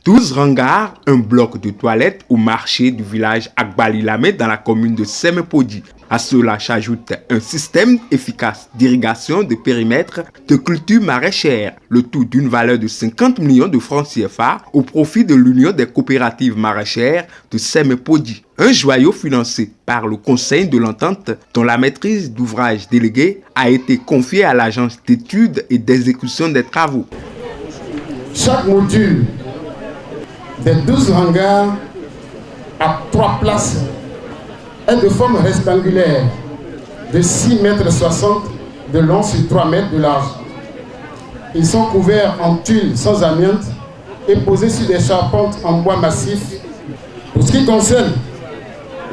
12 hangars, un bloc de toilettes au marché du village Agbalilamé dans la commune de Semepodi. À cela s'ajoute un système efficace d'irrigation de périmètre de culture maraîchère, le tout d'une valeur de 50 millions de francs CFA au profit de l'Union des coopératives maraîchères de Semepodi. Un joyau financé par le Conseil de l'Entente dont la maîtrise d'ouvrage déléguée a été confiée à l'Agence d'études et d'exécution des travaux. Chaque module des 12 hangars à 3 places est de forme rectangulaire de 6,60 m de long sur 3 mètres de large. Ils sont couverts en tuiles sans amiante et posés sur des charpentes en bois massif. Pour ce qui concerne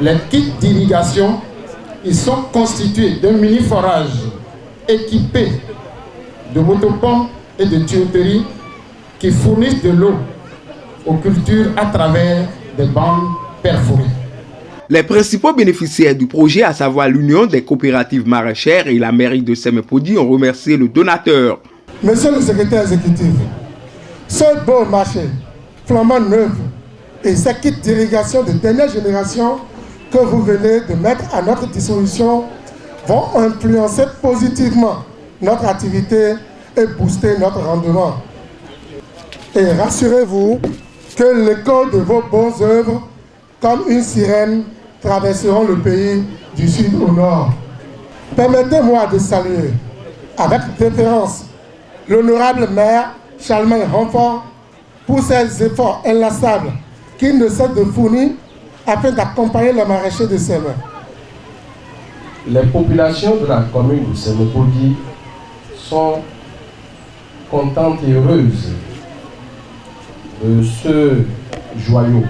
les kits d'irrigation, ils sont constitués d'un mini-forage équipé de motopompes et de tuyauteries qui fournissent de l'eau aux cultures à travers des bandes perforées. Les principaux bénéficiaires du projet, à savoir l'Union des coopératives maraîchères et la mairie de Semepodi, ont remercié le donateur. Monsieur le secrétaire exécutif, ce beau marché flambant neuf et ces kits d'irrigation de dernière génération que vous venez de mettre à notre disposition vont influencer positivement notre activité et booster notre rendement. Et rassurez-vous que l'écho de vos bonnes œuvres, comme une sirène, traverseront le pays du sud au nord. Permettez-moi de saluer avec déférence l'honorable maire Charlemagne Renfort pour ses efforts inlassables qu'il ne cesse de fournir afin d'accompagner les maraîchers de Seme. Les populations de la commune de Semepodi sont contentes et heureuses de ce joyau.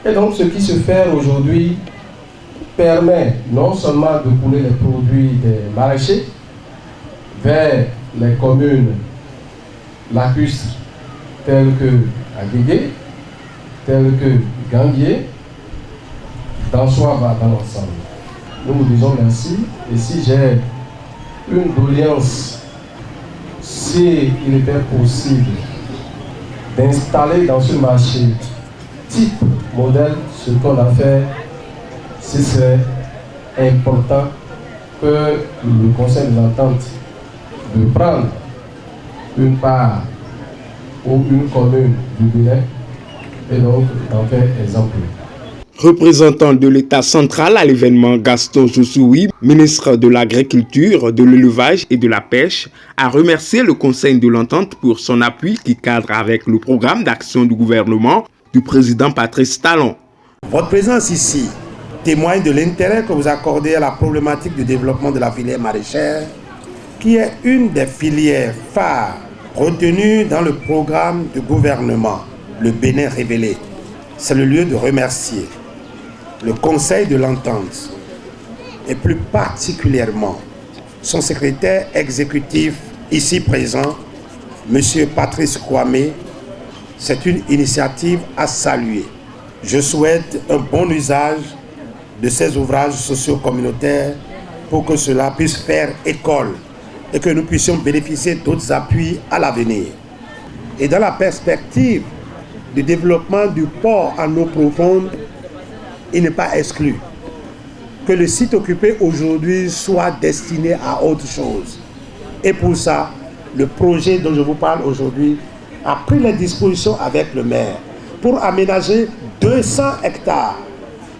Et donc ce qui se fait aujourd'hui permet non seulement de couler les produits des maraîchers vers les communes lacustres telles que Aguégué, telles que Gambier, d'Ansoava dans l'ensemble. Nous vous disons merci. Et si j'ai une doléance, s'il était possible d'installer dans ce marché type modèle ce qu'on a fait, ce serait important que le Conseil de l'Entente de prendre une part ou une commune du Bénin et donc d'en faire exemple. Représentant de l'État central à l'événement, Gaston Joussoui, ministre de l'Agriculture, de l'Élevage et de la Pêche, a remercié le Conseil de l'Entente pour son appui qui cadre avec le programme d'action du gouvernement du président Patrice Talon. Votre présence ici témoigne de l'intérêt que vous accordez à la problématique du développement de la filière maraîchère, qui est une des filières phares retenues dans le programme du gouvernement, le Bénin révélé. C'est le lieu de remercier le Conseil de l'Entente et plus particulièrement son secrétaire exécutif ici présent, M. Patrice Kwame. C'est une initiative à saluer. Je souhaite un bon usage de ces ouvrages socio-communautaires pour que cela puisse faire école et que nous puissions bénéficier d'autres appuis à l'avenir. Et dans la perspective du développement du port en eau profonde, il n'est pas exclu que le site occupé aujourd'hui soit destiné à autre chose. Et pour ça, le projet dont je vous parle aujourd'hui a pris les dispositions avec le maire pour aménager 200 hectares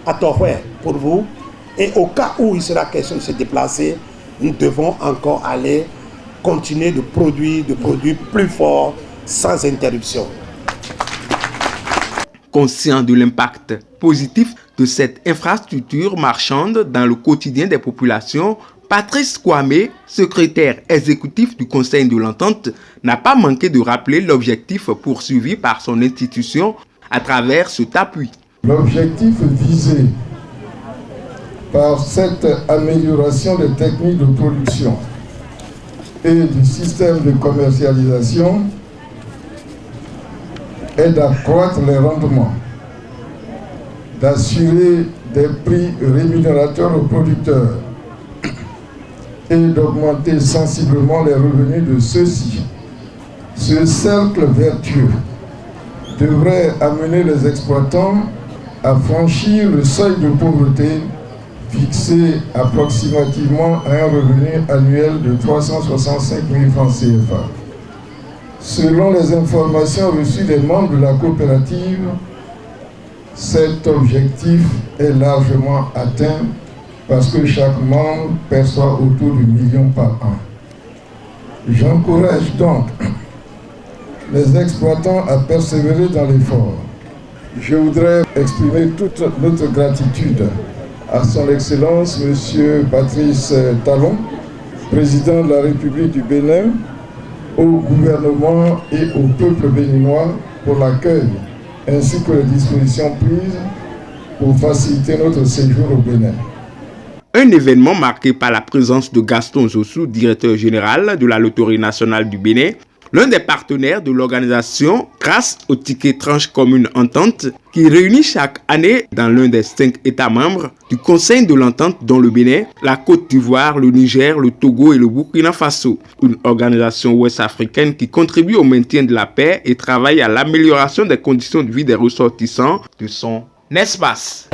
à Toroué pour vous. Et au cas où il sera question de se déplacer, nous devons encore aller continuer de produire plus forts sans interruption. Conscient de l'impact positif de cette infrastructure marchande dans le quotidien des populations, Patrice Kwame, secrétaire exécutif du Conseil de l'Entente, n'a pas manqué de rappeler l'objectif poursuivi par son institution à travers cet appui. L'objectif visé par cette amélioration des techniques de production et du système de commercialisation est d'accroître les rendements, d'assurer des prix rémunérateurs aux producteurs et d'augmenter sensiblement les revenus de ceux-ci. Ce cercle vertueux devrait amener les exploitants à franchir le seuil de pauvreté fixé approximativement à un revenu annuel de 365 000 francs CFA. Selon les informations reçues des membres de la coopérative, cet objectif est largement atteint parce que chaque membre perçoit autour de 1 million par an. J'encourage donc les exploitants à persévérer dans l'effort. Je voudrais exprimer toute notre gratitude à son Excellence, M. Patrice Talon, président de la République du Bénin, au gouvernement et au peuple béninois pour l'accueil ainsi que les dispositions prises pour faciliter notre séjour au Bénin. Un événement marqué par la présence de Gaston Zossou, directeur général de la Loterie nationale du Bénin, l'un des partenaires de l'organisation grâce au ticket tranche commune entente qui réunit chaque année dans l'un des 5 États membres du Conseil de l'entente dont le Bénin, la Côte d'Ivoire, le Niger, le Togo et le Burkina Faso. Une organisation ouest-africaine qui contribue au maintien de la paix et travaille à l'amélioration des conditions de vie des ressortissants de son espace.